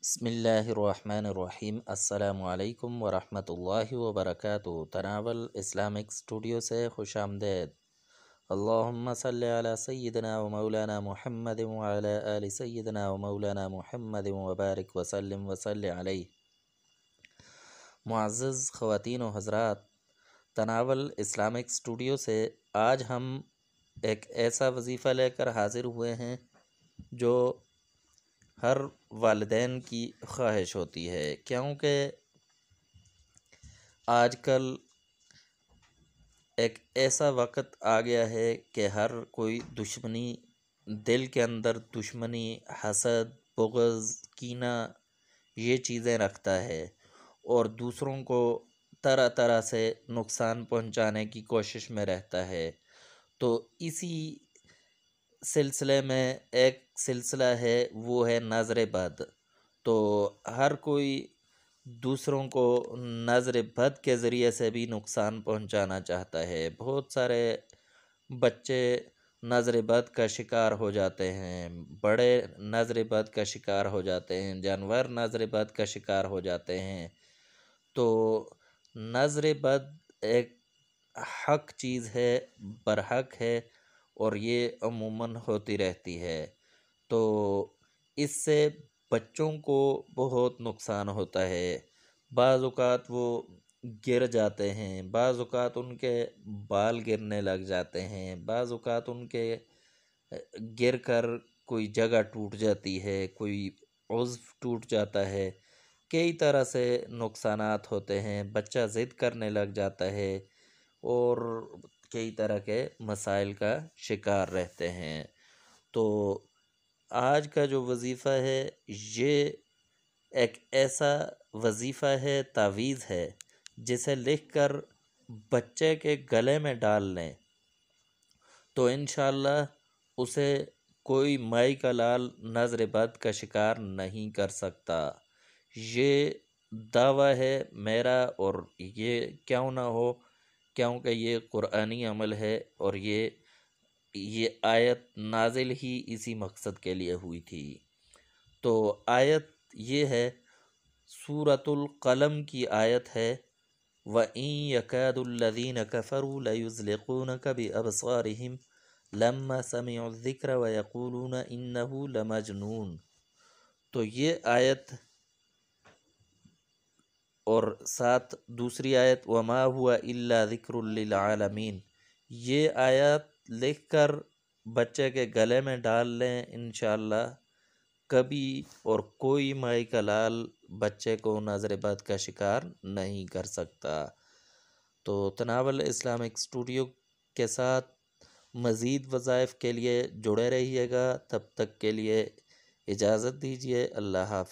بسم اللہ الرحمن الرحیم۔ السلام علیکم ورحمۃ اللہ وبرکاتہ۔ تناول اسلامک اسٹوڈیو سے خوش آمدید۔ اللہم صلی علی سیدنا و مولانا محمد وعلی آل سیدنا و مولانا محمد وبارک وسلم وصلی علیہ۔ معزز خواتین و حضرات، تناول اسلامک اسٹوڈیو سے آج ہم ایک ایسا وظیفہ لے کر حاضر ہوئے ہیں جو ہر والدین کی خواہش ہوتی ہے، کیونکہ آج کل ایک ایسا وقت آ گیا ہے کہ ہر کوئی دشمنی، دل کے اندر دشمنی، حسد، بغض، کینہ یہ چیزیں رکھتا ہے اور دوسروں کو طرح طرح سے نقصان پہنچانے کی کوشش میں رہتا ہے۔ تو اسی سلسلے میں ایک سلسلہ ہے، وہ ہے نظر بد۔ تو ہر کوئی دوسروں کو نظر بد کے ذریعے سے بھی نقصان پہنچانا چاہتا ہے۔ بہت سارے بچے نظر بد کا شکار ہو جاتے ہیں، بڑے نظر بد کا شکار ہو جاتے ہیں، جانور نظر بد کا شکار ہو جاتے ہیں۔ تو نظر بد ایک حق چیز ہے، برحق ہے، اور یہ عموماً ہوتی رہتی ہے۔ تو اس سے بچوں کو بہت نقصان ہوتا ہے۔ بعض اوقات وہ گر جاتے ہیں، بعض اوقات ان کے بال گرنے لگ جاتے ہیں، بعض اوقات ان کے گر کر کوئی جگہ ٹوٹ جاتی ہے، کوئی عضو ٹوٹ جاتا ہے، کئی طرح سے نقصانات ہوتے ہیں، بچہ ضد کرنے لگ جاتا ہے اور کئی طرح کے مسائل کا شکار رہتے ہیں۔ تو آج کا جو وظیفہ ہے یہ ایک ایسا وظیفہ ہے، تعویذ ہے، جسے لکھ کر بچے کے گلے میں ڈال لیں تو انشاءاللہ اسے کوئی مائی کا لال نظر بد کا شکار نہیں کر سکتا۔ یہ دعویٰ ہے میرا، اور یہ کیوں نہ ہو، کیونکہ یہ قرآنی عمل ہے اور یہ آیت نازل ہی اسی مقصد کے لیے ہوئی تھی۔ تو آیت یہ ہے، سورۃ القلم کی آیت ہے، وَإِن يَكَادُ الَّذِينَ كَفَرُوا لَيُزْلِقُونَكَ بِأَبْصَارِهِمْ لَمَّا سَمِعُوا الذِّكْرَ وَيَقُولُونَ إِنَّهُ لَمَجْنُونٌ۔ تو یہ آیت اور ساتھ دوسری آیت وَمَا هُوَ إِلَّا ذِكْرٌ لِّلْعَالَمِينَ، یہ آیات لکھ کر بچے کے گلے میں ڈال لیں، انشاءاللہ کبھی اور کوئی مائی کا لال بچے کو نظر بد کا شکار نہیں کر سکتا۔ تو تناول اسلامک اسٹوڈیو کے ساتھ مزید وظائف کے لیے جڑے رہیے گا۔ تب تک کے لیے اجازت دیجیے، اللہ حافظ۔